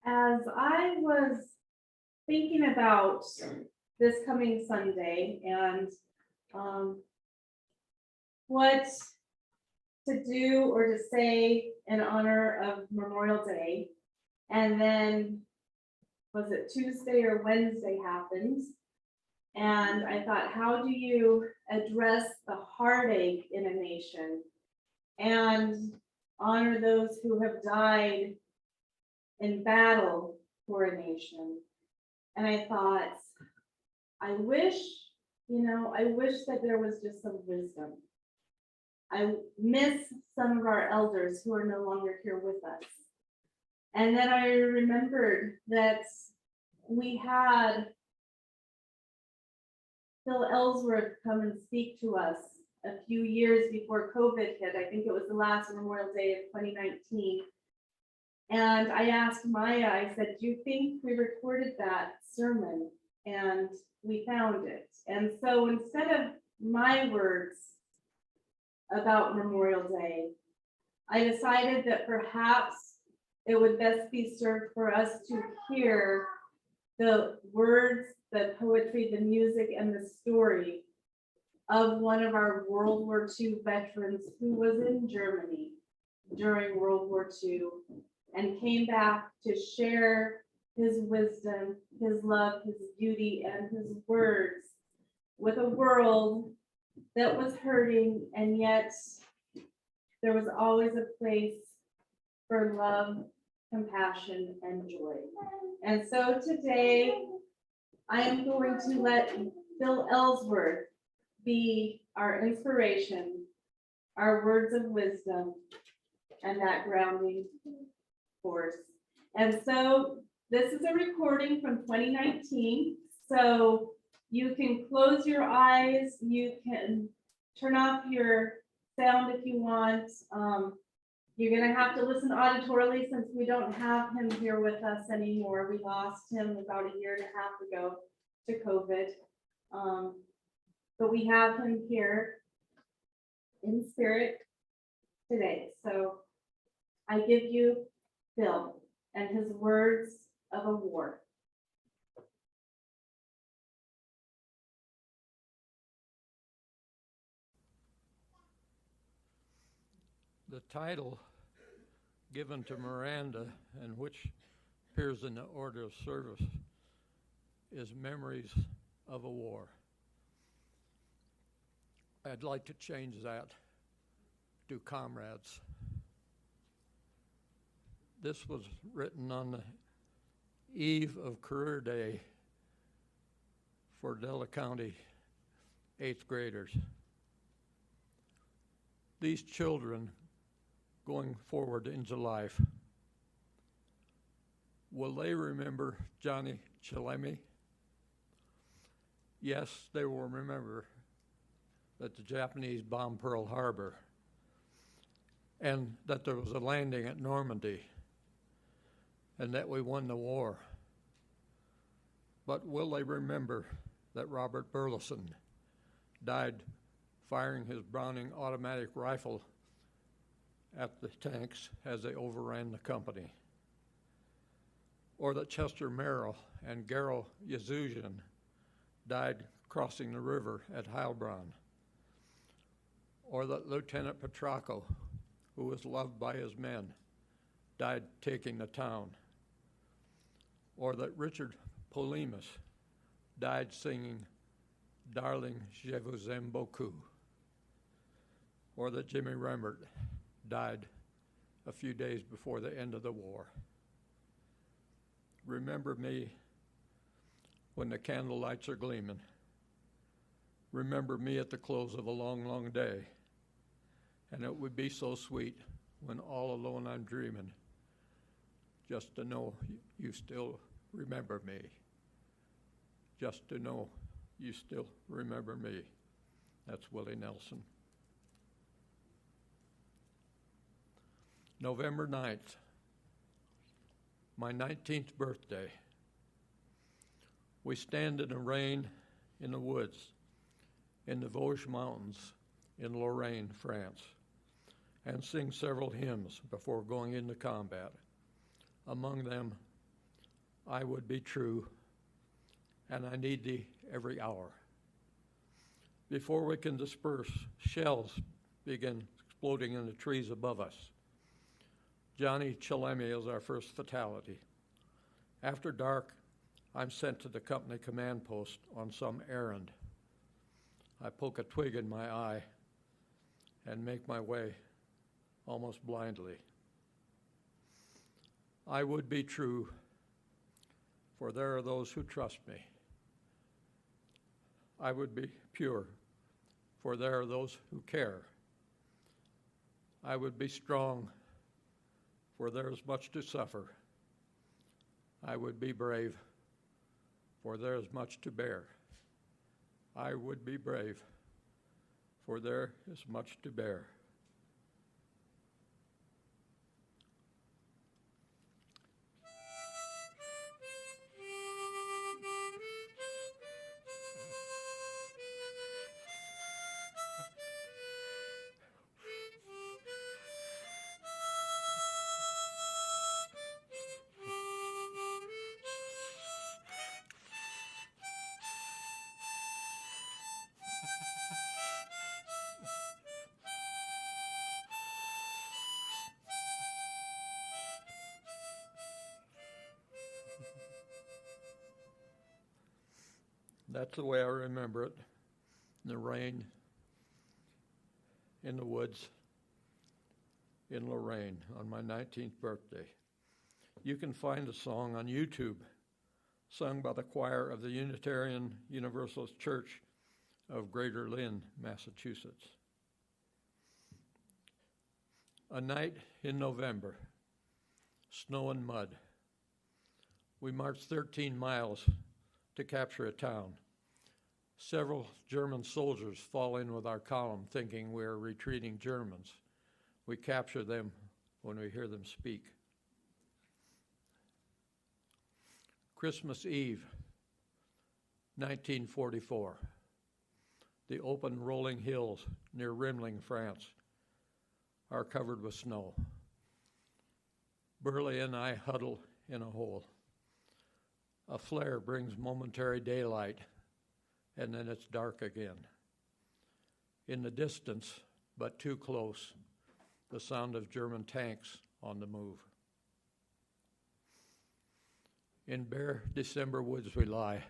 As I was thinking about this coming Sunday and um, what to do or to say in honor of Memorial Day, and then was it Tuesday or Wednesday happened? And I thought, how do you address the heartache in a nation and honor those who have died in battle for a nation? And I thought, I wish, I wish that there was just some wisdom. I miss some of our elders who are no longer here with us. And then I remembered that we had Phil Ellsworth come and speak to us a few years before COVID hit. I think it was the last Memorial Day of 2019. And I asked Maya, I said, do you think we recorded that sermon? And we found it. And so instead of my words about Memorial Day, I decided that perhaps it would best be served for us to hear the words, the poetry, the music, and the story of one of our World War II veterans who was in Germany during World War II and came back to share his wisdom, his love, his beauty, and his words with a world that was hurting, and yet there was always a place for love, compassion, and joy. And so today, I am going to let Phil Ellsworth be our inspiration, our words of wisdom, and that grounding force. And so this is a recording from 2019. So you can close your eyes, you can turn off your sound if you want. You're gonna have to listen auditorily since we don't have him here with us anymore. We lost him about a year and a half ago to COVID. But we have him here in spirit today. So I give you Phil and his words of a war. The title given to Miranda, and which appears in the order of service, is Memories of a War. I'd like to change that to Comrades. This was written on the eve of career day for Delta County 8th graders. These children going forward into life, will they remember Johnny Chilemi? Yes, they will remember that the Japanese bombed Pearl Harbor and that there was a landing at Normandy and that we won the war. But will they remember that Robert Burleson died firing his Browning automatic rifle at the tanks as they overran the company? Or that Chester Merrill and Garo Yazujian died crossing the river at Heilbronn? Or that Lieutenant Petracco, who was loved by his men, died taking the town? Or that Richard Polimus died singing Darling, je vous aime beaucoup? Or that Jimmy Rembert died a few days before the end of the war? Remember me when the candle lights are gleaming. Remember me at the close of a long, long day. And it would be so sweet when all alone I'm dreaming, just to know you still remember me. Just to know you still remember me. That's Willie Nelson. November 9th, my 19th birthday. We stand in the rain in the woods in the Vosges Mountains in Lorraine, France, and sing several hymns before going into combat. Among them, I would be true, and I need thee every hour. Before we can disperse, shells begin exploding in the trees above us. Johnny Chalemi is our first fatality. After dark, I'm sent to the company command post on some errand. I poke a twig in my eye and make my way almost blindly. I would be true, for there are those who trust me. I would be pure, for there are those who care. I would be strong, for there is much to suffer. I would be brave, for there is much to bear. I would be brave, for there is much to bear. That's the way I remember it. In the rain, in the woods, in Lorraine on my 19th birthday. You can find the song on YouTube, sung by the choir of the Unitarian Universalist Church of Greater Lynn, Massachusetts. A night in November, snow and mud. We marched 13 miles to capture a town. Several German soldiers fall in with our column thinking we are retreating Germans. We capture them when we hear them speak. Christmas Eve, 1944. The open rolling hills near Rimling, France, are covered with snow. Burley and I huddle in a hole. A flare brings momentary daylight, and then it's dark again. In the distance, but too close, the sound of German tanks on the move. In bare December woods we lie,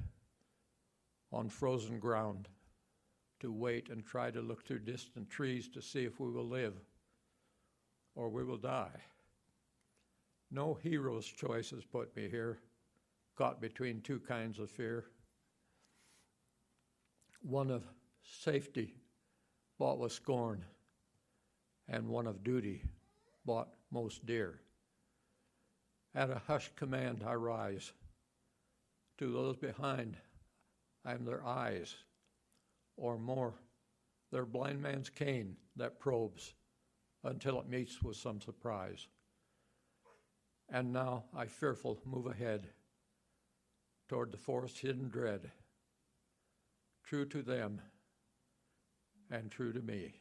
on frozen ground, to wait and try to look through distant trees to see if we will live or we will die. No hero's choice has put me here, caught between two kinds of fear. One of safety, bought with scorn, and one of duty, bought most dear. At a hushed command I rise. To those behind, I am their eyes, or more, their blind man's cane that probes until it meets with some surprise. And now I fearful move ahead toward the forest hidden dread, true to them and true to me.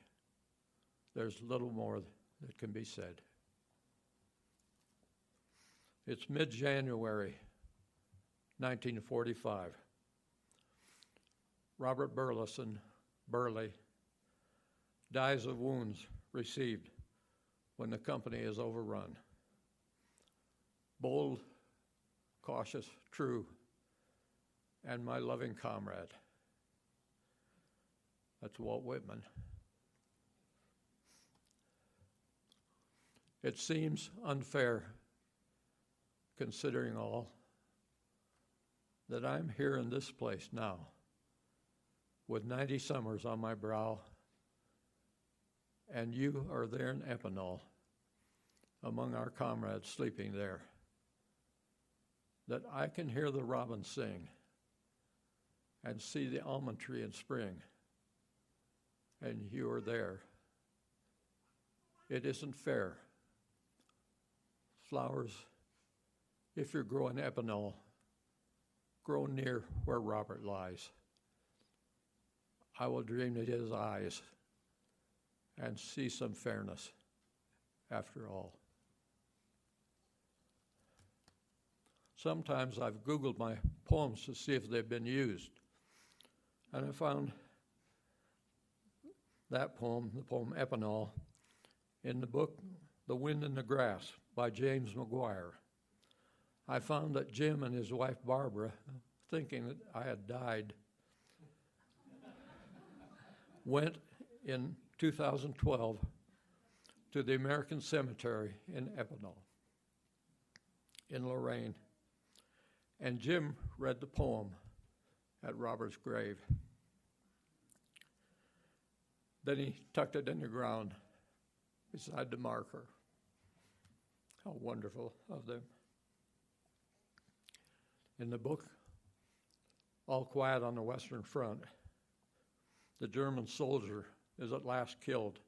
There's little more that can be said. It's mid-January, 1945. Robert Burley, dies of wounds received when the company is overrun. Bold, cautious, true, and my loving comrade. That's Walt Whitman. It seems unfair, considering all, that I'm here in this place now, with 90 summers on my brow, and you are there in Epinal, among our comrades sleeping there, that I can hear the robin sing and see the almond tree in spring, and you are there. It isn't fair. Flowers, if you're growing Epinal, grow near where Robert lies. I will dream at his eyes and see some fairness after all. Sometimes I've Googled my poems to see if they've been used. And I found that poem, the poem Epinal, in the book The Wind in the Grass by James McGuire. I found that Jim and his wife Barbara, thinking that I had died, went in 2012 to the American Cemetery in Epinal, in Lorraine, and Jim read the poem at Robert's grave. Then he tucked it in the ground beside the marker. How wonderful of them. In the book, All Quiet on the Western Front, the German soldier is at last killed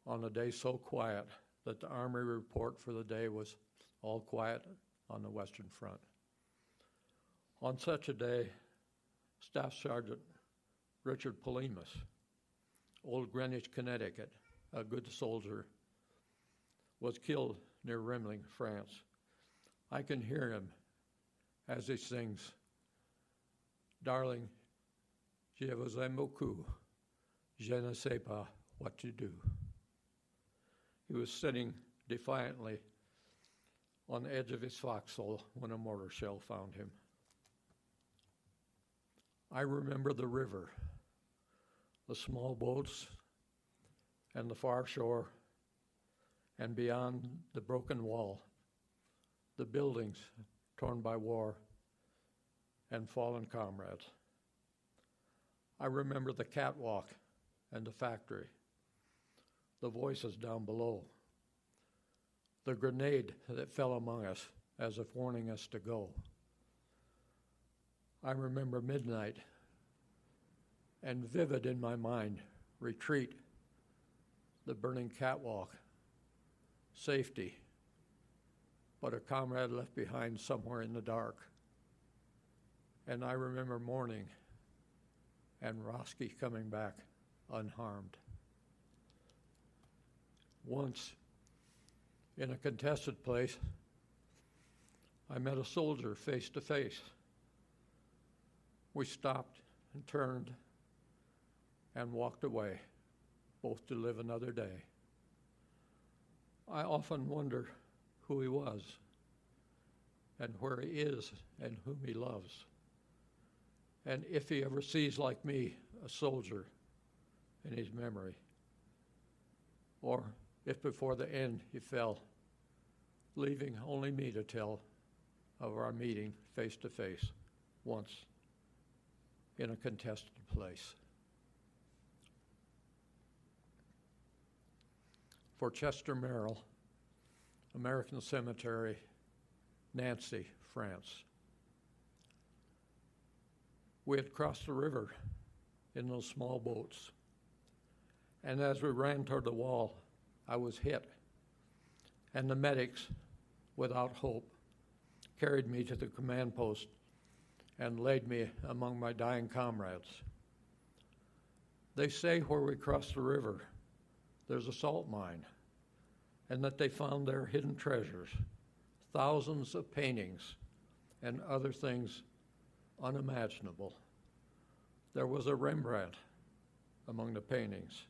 on a day so quiet that the Army report for the day was all quiet on the Western Front. On such a day, Staff Sergeant Richard Polimus, Old Greenwich, Connecticut, a good soldier, was killed near Rimling, France. I can hear him as he sings, "Darling, je vous aime beaucoup, je ne sais pas what to do." He was sitting defiantly on the edge of his foxhole when a mortar shell found him. I remember the river, the small boats, and the far shore, and beyond the broken wall, the buildings torn by war and fallen comrades. I remember the catwalk and the factory, the voices down below, the grenade that fell among us as if warning us to go. I remember midnight, and vivid in my mind, retreat, the burning catwalk, safety, but a comrade left behind somewhere in the dark. And I remember morning and Roski coming back unharmed. Once, in a contested place, I met a soldier face to face. We stopped and turned and walked away, both to live another day. I often wonder who he was and where he is and whom he loves, and if he ever sees, like me, a soldier in his memory, or if before the end he fell, leaving only me to tell of our meeting face to face once in a contested place. For Chester Merrill, American Cemetery, Nancy, France. We had crossed the river in those small boats, and as we ran toward the wall, I was hit, and the medics, without hope, carried me to the command post and laid me among my dying comrades. They say where we crossed the river, there's a salt mine, and that they found there hidden treasures, thousands of paintings and other things unimaginable. There was a Rembrandt among the paintings,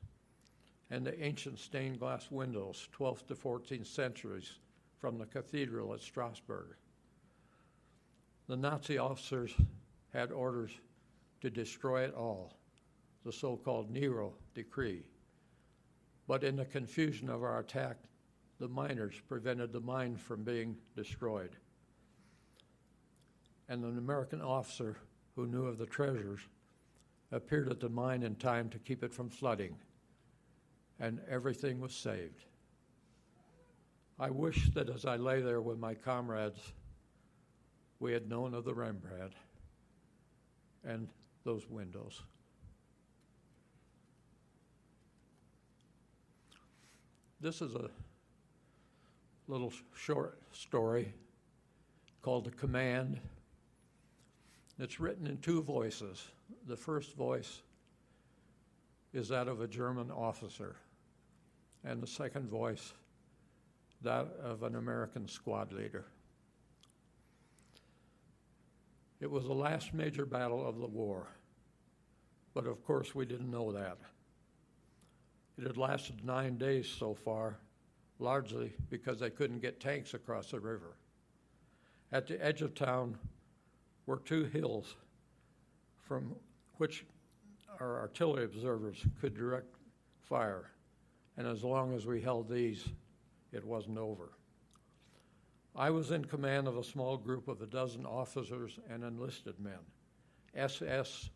and the ancient stained glass windows, 12th to 14th centuries, from the cathedral at Strasbourg. The Nazi officers had orders to destroy it all, the so-called Nero decree. But in the confusion of our attack, the miners prevented the mine from being destroyed. And an American officer who knew of the treasures appeared at the mine in time to keep it from flooding, and everything was saved. I wish that as I lay there with my comrades, we had known of the Rembrandt and those windows. This is a little short story called The Command. It's written in two voices. The first voice is that of a German officer, and the second voice, that of an American squad leader. It was the last major battle of the war, but of course we didn't know that. It had lasted 9 days so far, largely because they couldn't get tanks across the river. At the edge of town were 2 hills from which our artillery observers could direct fire, and as long as we held these, it wasn't over. I was in command of a small group of 12 officers and enlisted men, SS,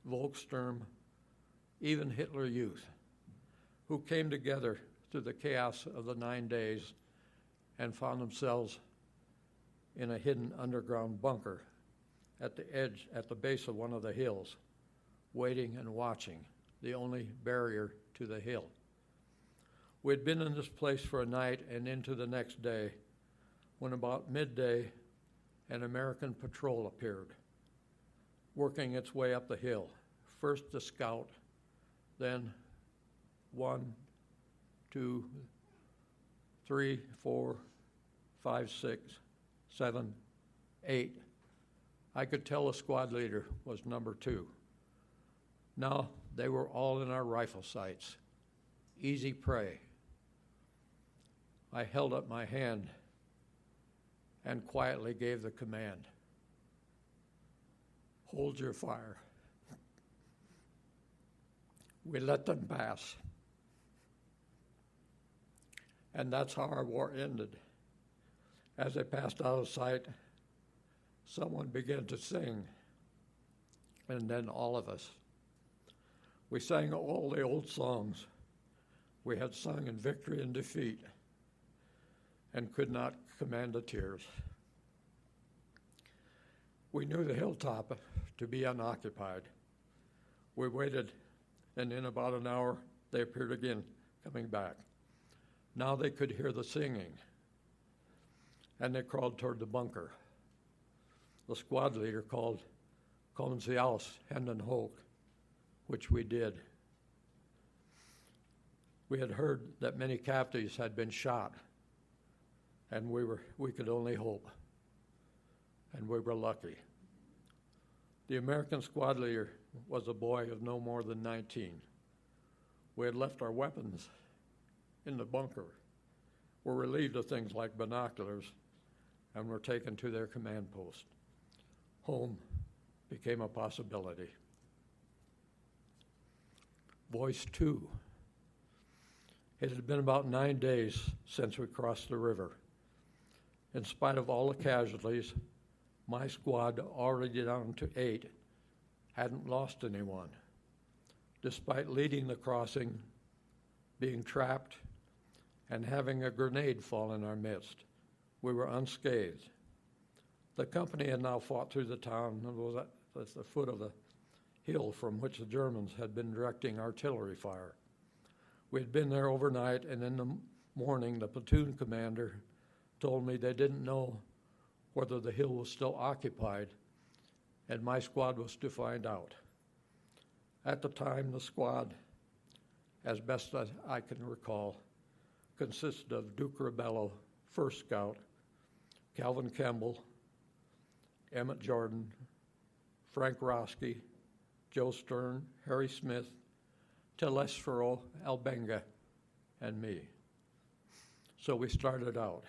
Volkssturm, even Hitler Youth, who came together through the chaos of the 9 days and found themselves in a hidden underground bunker at the base of one of the hills, waiting and watching, the only barrier to the hill. We'd been in this place for a night and into the next day when about midday an American patrol appeared, working its way up the hill, first the scout, then 1, 2, 3, 4, 5, 6, 7, 8. I could tell the squad leader was number 2. Now they were all in our rifle sights. Easy prey. I held up my hand and quietly gave the command. Hold your fire. We let them pass. And that's how our war ended. As they passed out of sight, someone began to sing, and then all of us. We sang all the old songs we had sung in victory and defeat and could not command the tears. We knew the hilltop to be unoccupied. We waited, and in about an hour, they appeared again, coming back. Now they could hear the singing, and they crawled toward the bunker. The squad leader called, "Kommen Sie aus, Händen hoch," which we did. We had heard that many captives had been shot, and we could only hope, and we were lucky. The American squad leader was a boy of no more than 19. We had left our weapons in the bunker, were relieved of things like binoculars, and were taken to their command post. Home became a possibility. Voice 2. It had been about 9 days since we crossed the river. In spite of all the casualties, my squad, already down to 8, hadn't lost anyone. Despite leading the crossing, being trapped, and having a grenade fall in our midst, we were unscathed. The company had now fought through the town and was at the foot of the hill from which the Germans had been directing artillery fire. We had been there overnight, and in the morning, the platoon commander told me they didn't know whether the hill was still occupied, and my squad was to find out. At the time, the squad, as best as I can recall, consisted of Duke Rebello, 1st Scout, Calvin Kemble, Emmett Jordan, Frank Roski, Joe Stern, Harry Smith, Telesforo Albenga, and me. So we started out.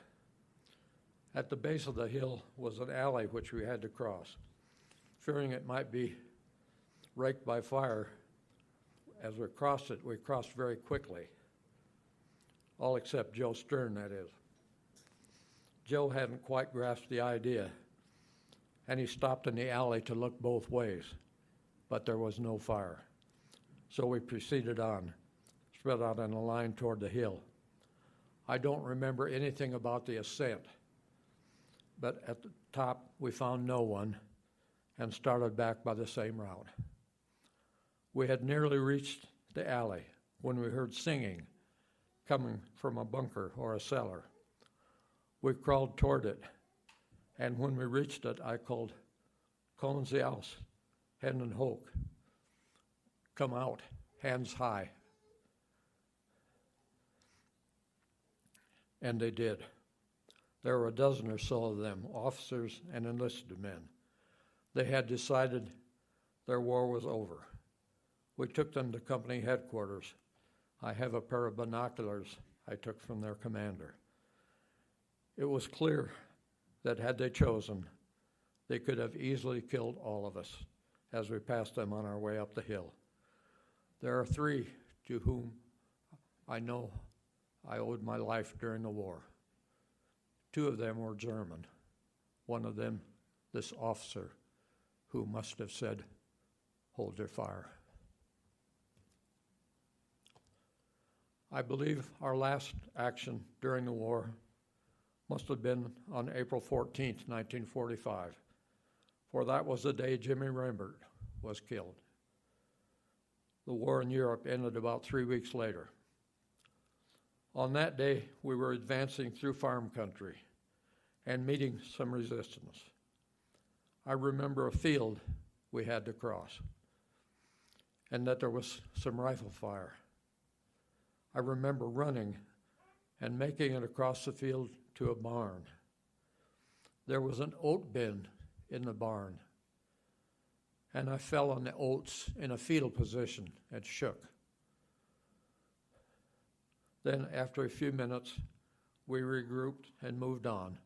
At the base of the hill was an alley which we had to cross. Fearing it might be raked by fire, as we crossed very quickly. All except Joe Stern, that is. Joe hadn't quite grasped the idea, and he stopped in the alley to look both ways, but there was no fire. So we proceeded on, spread out in a line toward the hill. I don't remember anything about the ascent, but at the top we found no one and started back by the same route. We had nearly reached the alley when we heard singing coming from a bunker or a cellar. We crawled toward it, and when we reached it, I called, "Kommen Sie aus, Händen hoch." Come out, hands high. And they did. There were a dozen or so of them, officers and enlisted men. They had decided their war was over. We took them to company headquarters. I have a pair of binoculars I took from their commander. It was clear that had they chosen, they could have easily killed all of us as we passed them on our way up the hill. There are three to whom I know I owed my life during the war. Two of them were German. One of them, this officer, who must have said, "Hold your fire." I believe our last action during the war must have been on April 14th, 1945, for that was the day Jimmy Rembert was killed. The war in Europe ended about 3 weeks later. On that day, we were advancing through farm country and meeting some resistance. I remember a field we had to cross and that there was some rifle fire. I remember running and making it across the field to a barn. There was an oat bin in the barn, and I fell on the oats in a fetal position and shook. Then, after a few minutes, we regrouped and moved on.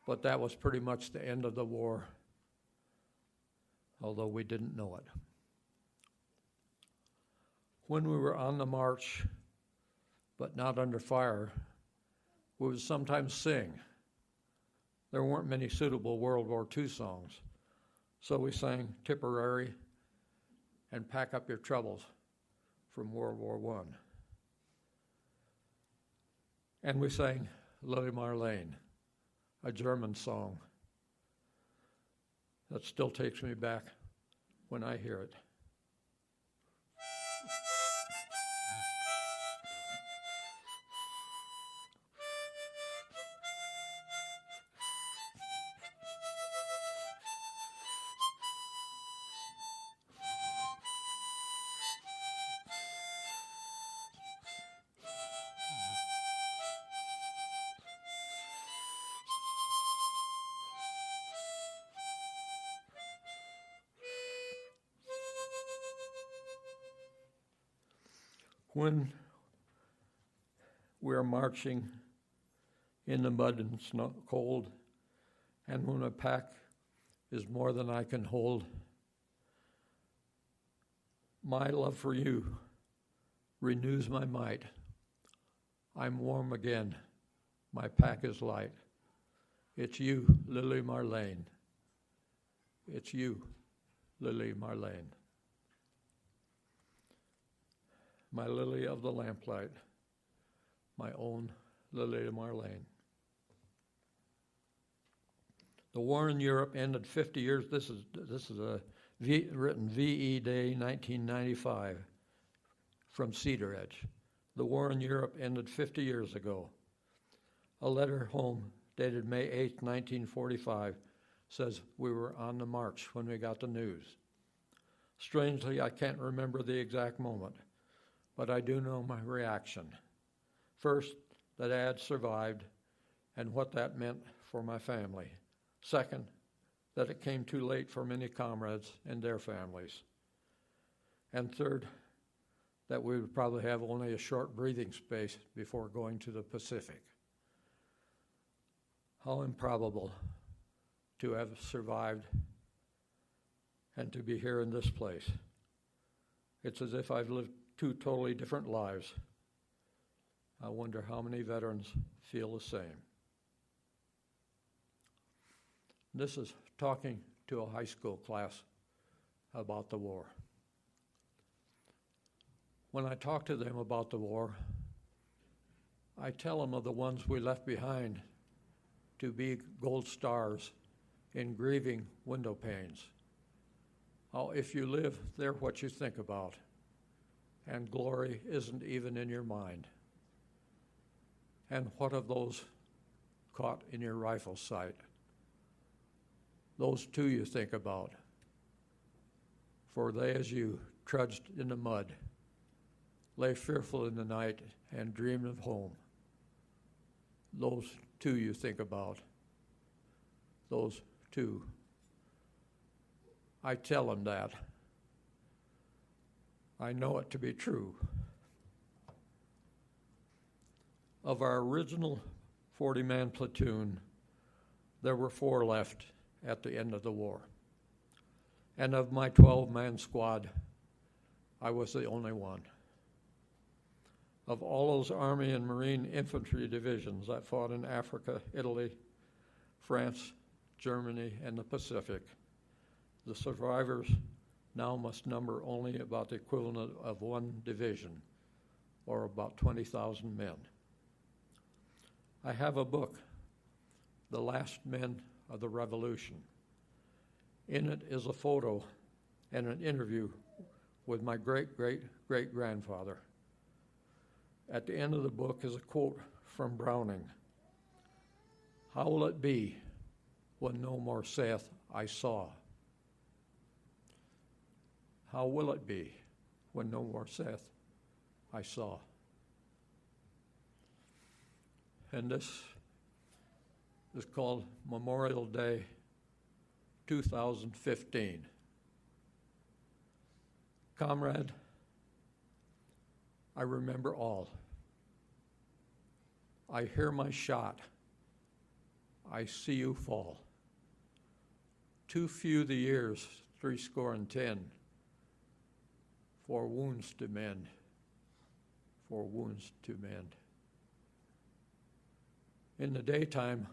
But that was pretty much the end of the war, although we didn't know it. When we were on the march, but not under fire, we would sometimes sing. There weren't many suitable World War II songs, so we sang Tipperary and Pack Up Your Troubles from World War I. And we sang Lily Marlene, a German song that still takes me back when I hear it. When we're marching in the mud and snow, cold, and when a pack is more than I can hold, my love for you renews my might. I'm warm again, my pack is light. It's you, Lily Marlene. It's you, Lily Marlene. My lily of the lamplight, my own Lily Marlene. The war in Europe ended 50 years. This is written VE Day 1995 from Cedar Edge. The war in Europe ended 50 years ago. A letter home dated May 8, 1945 says we were on the march when we got the news. Strangely, I can't remember the exact moment, but I do know my reaction. First, that I had survived and what that meant for my family. Second, that it came too late for many comrades and their families. And third, that we would probably have only a short breathing space before going to the Pacific. How improbable to have survived and to be here in this place. It's as if I've lived two totally different lives. I wonder how many veterans feel the same. This is talking to a high school class about the war. When I talk to them about the war, I tell them of the ones we left behind to be gold stars in grieving window panes. How if you live, they're what you think about, and glory isn't even in your mind. And what of those caught in your rifle sight? Those too you think about, for they as you trudged in the mud, lay fearful in the night and dreamed of home. Those too you think about. Those too I tell them that. I know it to be true. Of our original 40-man platoon, there were 4 left at the end of the war. And of my 12-man squad, I was the only one. Of all those Army and Marine infantry divisions that fought in Africa, Italy, France, Germany, and the Pacific, the survivors now must number only about the equivalent of 1 division, or about 20,000 men. I have a book, The Last Men of the Revolution. In it is a photo and an interview with my great-great-great-grandfather. At the end of the book is a quote from Browning. "How will it be when no more saith, I saw?" How will it be when no more saith, I saw? And this is called Memorial Day 2015. Comrade, I remember all. I hear my shot. I see you fall. Too few the years, 70, for wounds to mend, for wounds to mend. In the daytime,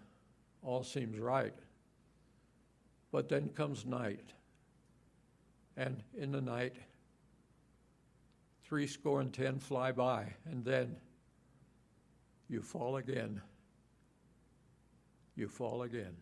all seems right, but then comes night, and in the night, 70 fly by, and then you fall again. You fall again.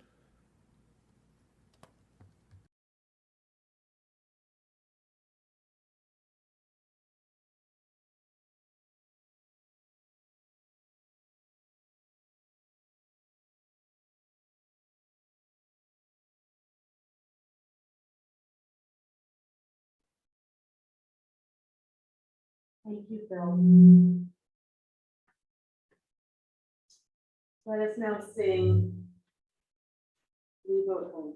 Thank you, Bill. Let us now sing We Vote Home.